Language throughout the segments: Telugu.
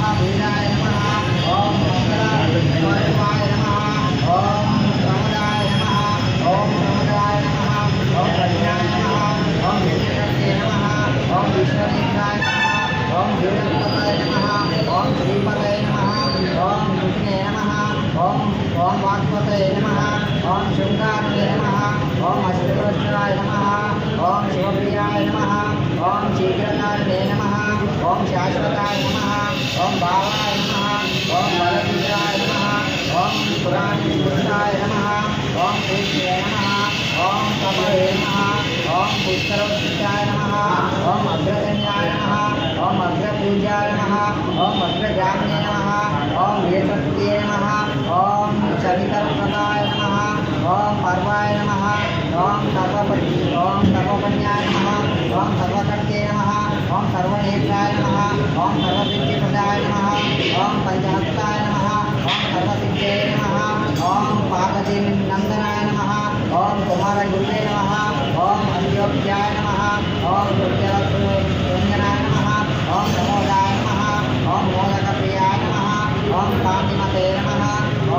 महावीराय नमः ओम मंगलाय नमः ओम प्रमदाय नमः ओम प्रमदाय नमः ओम प्रज्ञाय नमः ओम विष्णुये नमः ओम विष्णुलिंगाय नमः ओम वीरपतये नमः ओम श्रीपतये नमः ओम विष्णुये नमः ओम वाक्पतये नमः ओम शृंगारये नमः ओम अष्टवक्त्राय नमः ओम शिवप्रियाय नमः ओम शीघ्रकारिणे नमः ओम शाश्वताय नमः ओम भावाय नमः ओम बलवीराय नमः ओम पुराणपुरुषाय नमः ओम कृष्णे नमः ओम तपये नमः ओम पुष्करवृक्षाय नमः ओम अग्रगण्याय नमः ओम अग्रपूज्याय नमः ओम अग्रगामिने नमः ओम वेदवत्ये नमः ओम चरितप्रदाय नमः ओम पर्वाय नमः ओम तपपन्याय नमः ओम सर्वकर्ते नमः ओम सर्वनेत्राय नमः ओम सर्वसिद्धिप्रदाय नमः ओम पंचहस्ताय नमः ओम सर्वसिद्धे नमः ओम पार्वतीनंदनाय नमः ओम कुमारगुरुवे नमः ओम अन्योक्त्याय नमः ओम दुर्जनाय नमः ओम प्रमोदाय नमः ओम मोदकप्रियाय नमः ओम कान्तिमते नमः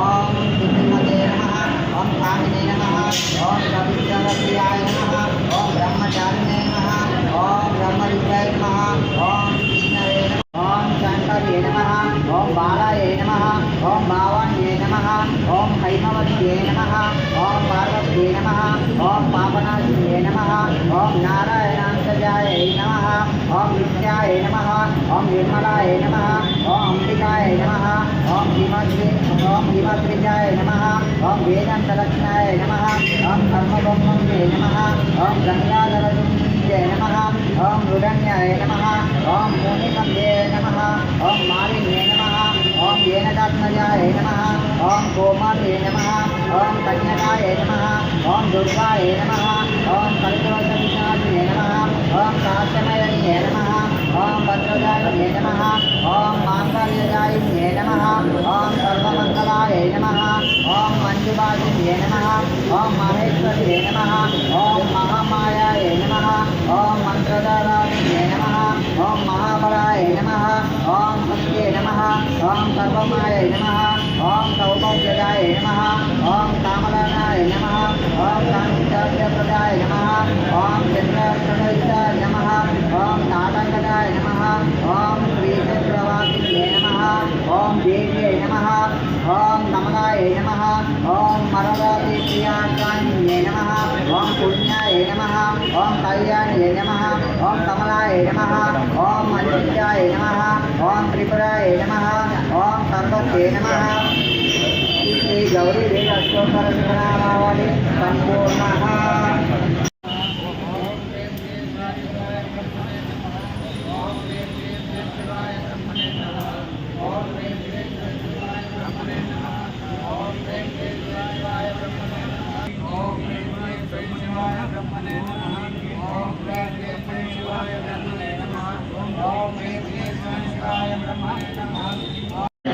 ओम बुद्धिमते नमः ओम कामिने नमः ओम कविप्रियाय नमः ओम ब्रह्मचारिणे नमः ओम ब्रह्मविद्याय नमः ओम कृष्णवे नमः ओम शंकरे नमः ओम बालाय नमः ओम भावान्ये नमः ओम हैमवत्ये नमः ओम पार्वत्ये नमः ओम पापनाशिने नमः ओम नारायणांतजाय नमः ओम विद्याय नमः ओम निर्मलाय नमः ओम अंबिकाय नमः ओम हिमद्रिजाय नमः ओम वेदांतलक्ष्णाय नमः ओम कर्मब्रह्मण्ये नमः ओम गंगाधरजुंजे नमः ओम रुदन्याय नमः ओम मुनिकम्ये नमः ओम मालिन्ये नमः ओम येनदात्मजाय नमः ओम गोमाते नमः ओम कन्यकाय नमः ओम दुर्गाय नमः ओम कल्पवृक्षविशालिने नमः ओम काश्यमयन्ये नमः ओम भद्रदायिने नमः ओम मांगल्यदायिने नमः ओम सर्वमंगलाय नमः ओम मंजुबाजिने नमः ओम महेश्वरिये नमः ओम महामायाय नमः ओम मंत्रधाराय नमः ओम महाबलाय नमः ओम सत्ये नमः ओम सर्वमाय नमः ओम सौभाग्यदाय नमः ओम कामलानाय नमः ओम कांतिप्रदाय नमः ओम चंद्रप्रदाय नमः ओम नाटकदाय नमः ओम श्रीचक्रवासिने नमः ओम देव्ये नमः ओम नमलाय नमः ओम मरदादिप्रियाकान्ये नमः ओम पुण्याय नमः ओम कल्याण्ये नमः ओम कमलाय नमः ओम अनित्याय नमः ओम त्रिपुराय नमः ओम सर्वस्ये नमः श्री गौरी वेद अष्टोत्तर शतनामावली संपूर्णः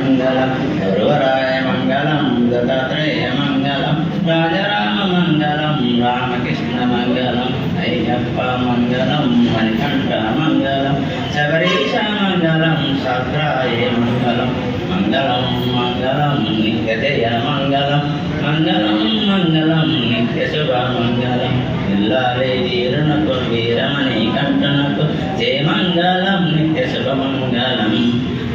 मंगलम गुरुवराय मंगलम दत्तात्रेय मंगलम राजाराम मंगलम रामकृष्ण मंगलम अय्यप्पा मंगलम मणिकंठ मंगलम शबरीश मंगलम शास्त्राय मंगलम मंगलम मंगलम नित्यजय मंगलम मंगलम मंगलम नित्यशुभ मंगलम इल्लारे जीर्णको वीरमणि कंठनको जय मंगलम नित्यशुभ मंगलम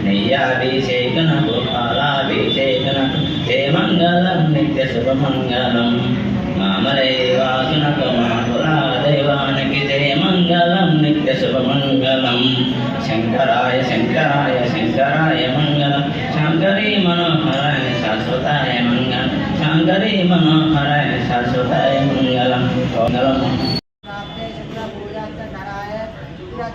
नैयाभिषेकनको पालाभिषेकनको जय मंगलम नित्यशुभमंगलम मामदेवासुनको मातुलादेवाనికి जय मंगलम नित्यशुभमंगलम शंकराय शंकराय शंकराय मंगलम शंकरी मनोहराय शाश्वताय मंगलम शंकरी मनोहराय शाश्वताय मंगलम मंगलम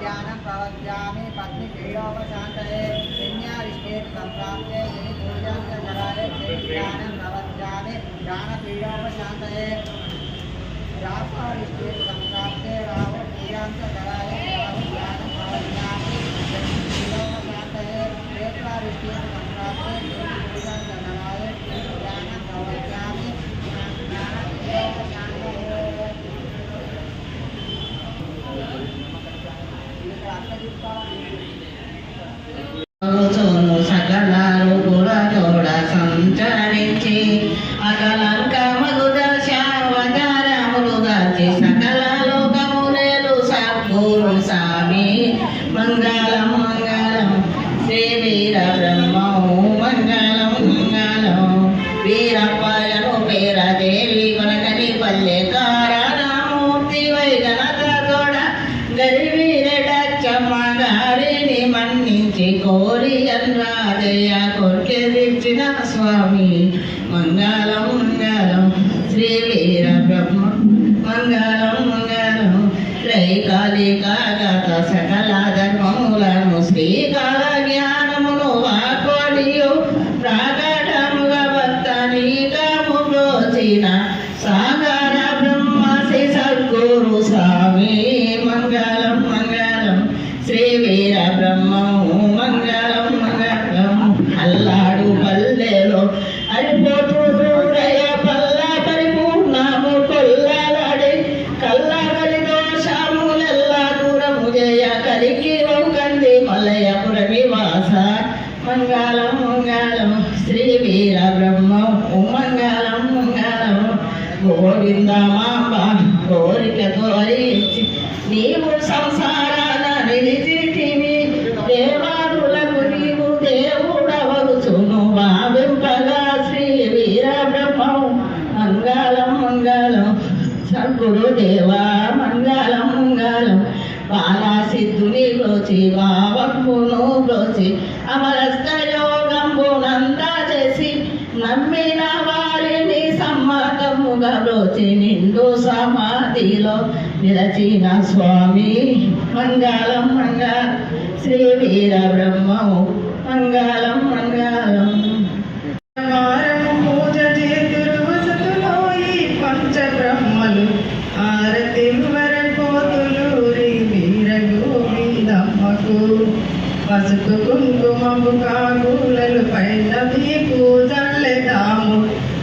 ध्यानं प्रवक्ष्यामि पत्नी क्रीडोपशान्तये विन्यारिष्टेन संप्राप्ते यदि पूजां च कराय ध्यानं प्रवक्ष्यामि ज्ञानपीडोपशान्तये रासारिष्टेन संप्राप्ते राहो पूजां च कराय ज्ञानं प्रवक्ष्यामि क्रीडोपशान्तये क्षेत्रारिष्टेन संप्राप्ते यदि पूजां च कराय ज्ञानं प्रवक्ष्यामि ज्ञानपीडोपशान्तये ఏసయ్య కోరికే తీర్చిన స్వామి మంగళం మంగళం శ్రీ వీర బ్రహ్మ మంగళం మంగళం త్రైకాలికాగత సకల ధర్మములను శ్రీకాల జ్ఞానమును వాకోడియు ప్రాకటముగా భక్తనీకము బ్రోచిన సాగర బ్రహ్మసి సద్గురు స్వామి మంగళం మంగళం శ్రీ వీర బ్రహ్మము మంగళం మంగళం అల్లాడు పల్లెలో అడిపోటు హృదయ పల్ల పరిపూర్ణము కొల్లాడి కల్లాగలి దోషములెల్లా దూరము జయ కలికి వంకంది మలయపుర నివాస మంగళం మంగళం శ్రీ వీర బ్రహ్మము మంగళం మంగళం గోవింద మాంబ కోరిక కోరించి నీవు సంసారాన నిలిచితివి దేవాదులకు నీవు దేవుడవగుచును భావింపగా శ్రీ వీర బ్రహ్మం మంగళం మంగళం సద్గురుదేవా మంగళం మంగళం బాలాసిద్ధుని బ్రోచి భావమును బ్రోచి అమరస్త యోగంబునంతా చేసి నమ్మిన వారిని సమ్మతముగా బ్రోచి నిండు సమాధిలో నిలచిన స్వామి మంగళం మంగళం శ్రీ వీర బ్రహ్మము మంగళం మంగళం పూజ చేతురు వసతులో ఈ పంచ బ్రహ్మలు ఆరతి వరకోతులు రీ వీర గోవిందమ్మకు పసుపు కుంకుమము కాగులలు పైన పూజలేదాము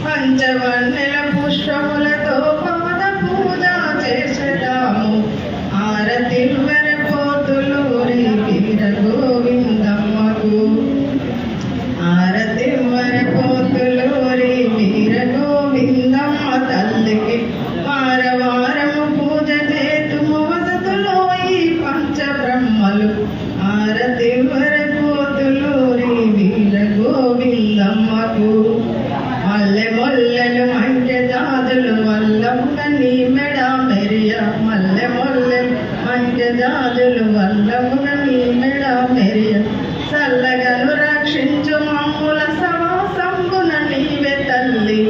పంచవన్నెల పుష్పములతో పాద పూజ చేసేదాము ఆరతి వరకోతులు రీ వీర గోవిందమ్మకు ఆరతి వరకోతులు రీ వీర గోవిందమ్మ తల్లికి వారవారము పూజ చేతుము వసతులో ఈ పంచ బ్రహ్మలు ఆరతి వరకోతులు రీ వీర గోవిందమ్మకు మల్లె మొల్లెలు మంచె జాజులు వల్లముగ నీ మెడ మెరియ మల్లె మొల్లెలు మంచె జాజులు వల్లముగ నీ మెడ మెరియ చల్లగను రక్షించు మమ్ముల సవాసంబున నీవే తల్లి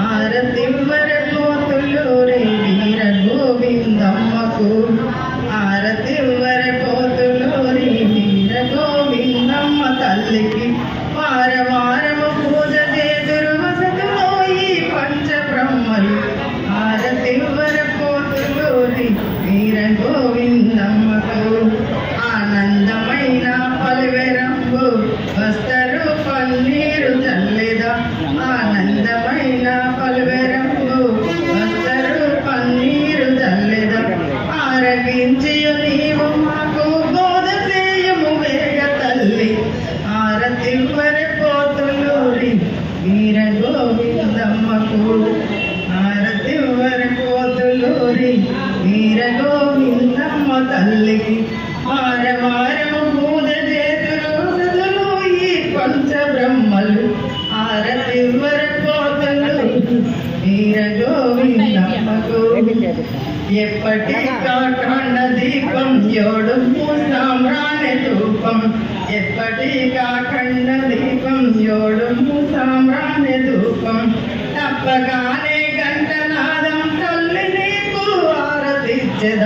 ఆరతి వరకోతులు రే వీర గోవిందమ్మకు ఆరతి వరకోతులు రే వీర గోవిందమ్మ తల్లికి వారవారము పూజ చేదురు వసతులో ఈ పంచ బ్రహ్మలు ఆరతి వరకోతులు రే వీర గోవిందమ్మకు ఆనందమైన పలువెరంబు వస్తరు పన్నీరు చల్లెదా ఆనందమైన పలువెరంబు వస్తరు పన్నీరు చల్లెదా ఆరగించియు నీవు మాకు బోధ చేయము వేగ తల్లి ఆరతి వరకోతులు రీ వీర గోవిందమ్మకు ఆరతి వరకోతులు రీ వీర గోవిందమ్మ తల్లికి వారవారము పూజ చేతురు వసతులు ఈ పంచ బ్రహ్మలు ఆరతి వరకోతులు వీర గోవిందమ్మకు ఎప్పటి కాకండ దీపం యోడు సామ్రాణి ధూపం ఎప్పటి కాకండ దీపం యోడు సామ్రాణి ధూపం తప్పగానే గంటనాదం తల్లి నీకు ఆరతిచ్చద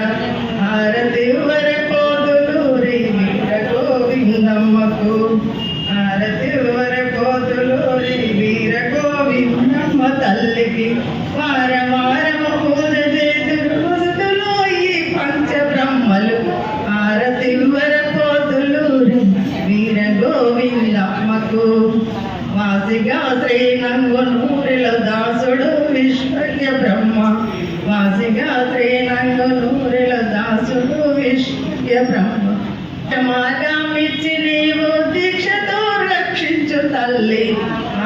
ఆరతి వరకోతులు రీ వీర గోవిందమ్మకు ఆరతి వరకోతులు రీ వీర గోవిందమ్మ తల్లికి వారవారము పూజ చేతురు వసతులో ఈ పంచ బ్రహ్మలు ఆరతి వరకోతులు రీ వీర గోవిందమ్మకు వాసిగా శ్రీనంగునూరిలో దాసుడు విశ్వజ్ఞ బ్రహ్మ వాసిగా శ్రీనంగునూరిలో దాసుడు విశ్వజ్ఞ బ్రహ్మ మార్గమిచ్చి నీవు దీక్షతో రక్షించు తల్లి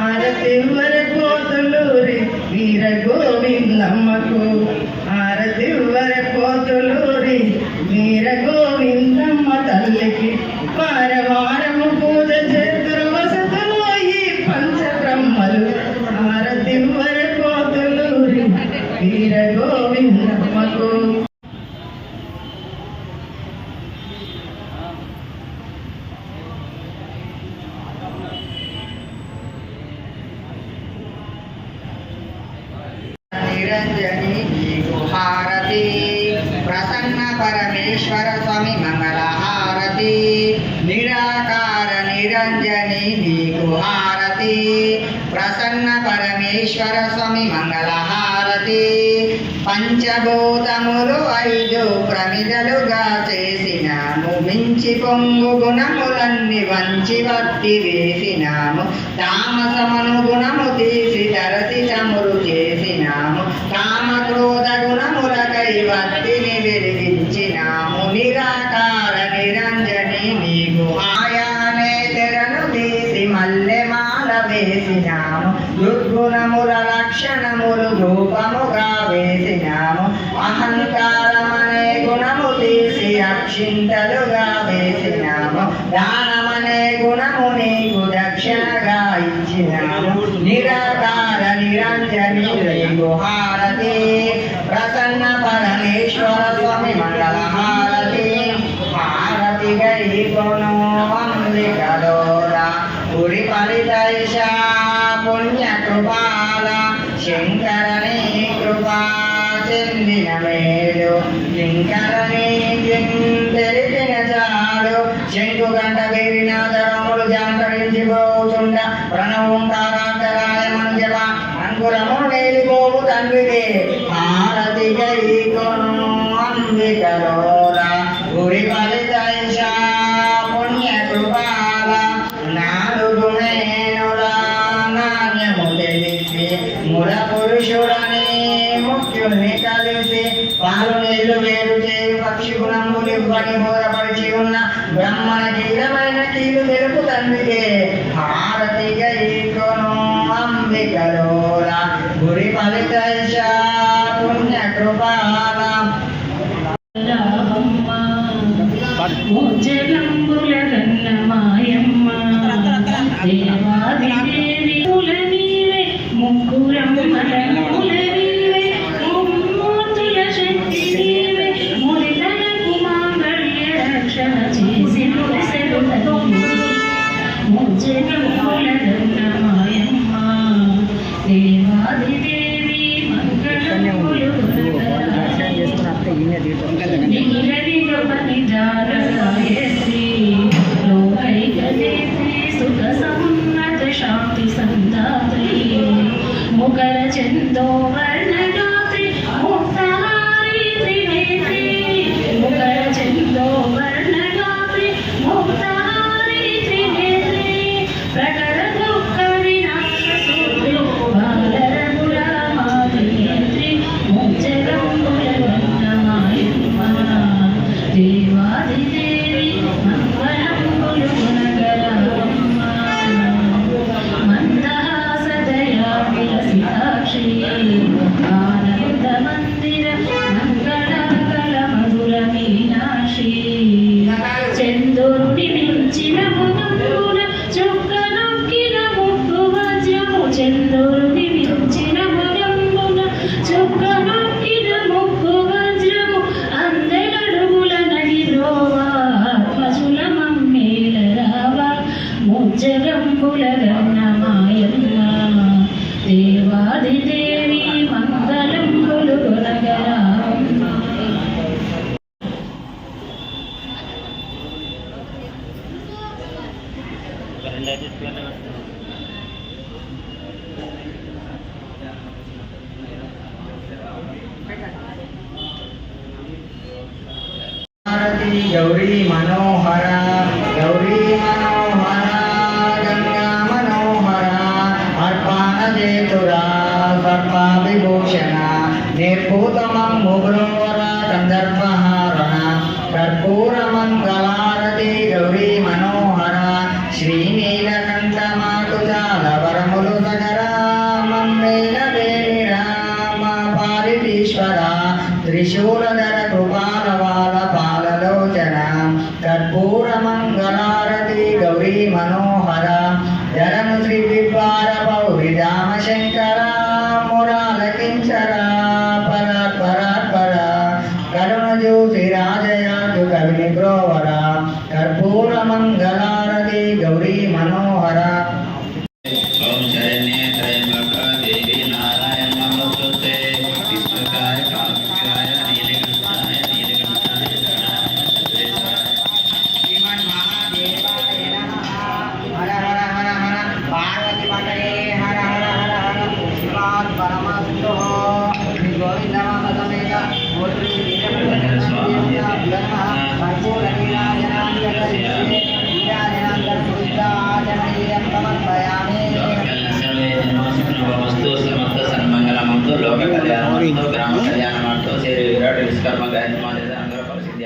ఆరతి వరకోతులు రీ వీర గోవిందమ్మకు ఆరతి వరకోతులు రీ వీర గోవిందమ్మ తల్లికి వారవారము పూజ చేతురు వసతులు ఈ పంచ బ్రహ్మలు ఆరతి వరకోతులు రీ వీర గోవిందమ్మకు పరమేశ్వర స్వామి మంగళహారతి నిరాకార నిరంజని నీకు హారతి ప్రసన్న పరమేశ్వర స్వామి మంగళహారతి పంచభూతములు 5 ప్రమిదలుగా చేసినాము మించి పొంగు గుణములన్నీ వంచి వత్తి వేసినాము తామసమను గుణము తీసి తరసి చమురు చేసినాము కామ క్రోధ గుణములకై వత్తిని వెలిగించినాము నిరాకార నిరంజని నీకు ఆయానే తెరను తీసి మల్లెమాల వేసినాము దుర్గుణముల లక్షణములు రూపముగా వేసినాము అహంకారమనే గుణము తీసి అక్షింతలుగా వేసినాము దానమనే గుణము నీకు దక్షిణగా ఇచ్చినాము నిరాకార నిరంజని నీకు హారతి ప్రసన్న పరమేశ్వర స్వామి మంగళహారతి హారతి గై కొను అంబికలోరా పురి ఫలితైష పుణ్య కృపాల శంకరని కృపా చెందిన మేలు శంకరని తెలిపిన చాలు శంకు గంట వేరిన ధరములు జాంకరించిపోతుండ ప్రణవంతారాయ మంజప అంకురము వేలిపోవు తండ్రికి హారతి గై కొను అంబికలోరా గురి ఫలితైష పుణ్య కృపాల 4 మేనుల నాణ్యము తెలిసి ముర పురుషుడని ముఖ్యుని కలిసి పాలు నీళ్లు వేరు చేయు పక్షి గుణములివ్వని బోధపరిచి ఉన్న బ్రహ్మణ కీలమైన కీలు తెలుపు తండ్రికి హారతి గై కొను అంబికలోరా గురి ఫలితైష పుణ్య కృపాల మాయమ్మ దేవాదిదేవి నీవే ముగ్గురమ్మల నీవే ముమ్మూర్తుల శక్తి నీవే మురితలకు మాంగళ్య రక్షణ చేసి ముజ్జగంబుల మాయమ్మ దేవాదిదేవి మంగళములు సుఖ సమున్నత శాంతి సందాత్రి ముఖర చందో వర్ణగాత్రి ముక్తహారి త్రినేత్రి ముఖర చందో వర్ణగాత్రి ముక్తహారి త్రినేత్రి ప్రకట దుఃఖ వినాశ సూత్రి బాలరఘుల మాతృనేత్రి ముజ్జగంబుల మాయమ్మ దేవాదిదేవి మంగళంబులు గుణగరమ్మ మందహాసదయా విలసితాక్షి ఆనంద మందిర మంగళకల మధుర మీనాక్షి చంద్రుని మించిన మునుల చుక్క నొక్కిన ముక్కు వజ్రము చంద్రుని మించిన మునంబున చుక్క నొక్కిన ముక్కు వజ్రము అందెలడుగుల నడిరోవా పశుల మమ్మేల రావా ముజ్జగంబుల మాయమ్మ దేవాదిదేవి మంగళంబులు గుణగరామ్మ హారతి గౌరీ మనోహర గౌరీ మనోహర గంగా మనోహర అర్పాణ చేతురా సర్ప విభూషణ నిర్భూతమం ముగ్రోవర కందర్పహారణ కర్పూర మంగళారతి గౌరీ మనోహర శ్రీనీలకంఠ మాకు చాలా వరములు సగరా మమ్మేల దేవి రామ పాలిటీశ్వర త్రిశూలధర కృపాలవాల పాలలోచన కర్పూర మంగళారతి గౌరీ మనోహర ధరము శ్రీ విద్వార పౌరి రామ శంకర మురాల కించర పరాత్పరాత్పర కరుణ చూసి రాజయాజు కవిని బ్రోవర కర్పూర మంగళారతి గౌరీ మనోహర ఓం శరణ్యే త్రయంబక దేవి నారాయణ నమోస్తుతే విష్ణుకాయ కామికాయ నీలకంఠాయ నీలకంఠాయ చేరి విరాట్ విశ్వకర్మ గాయత్రి మాదిరి అందరూ పరిస్థితి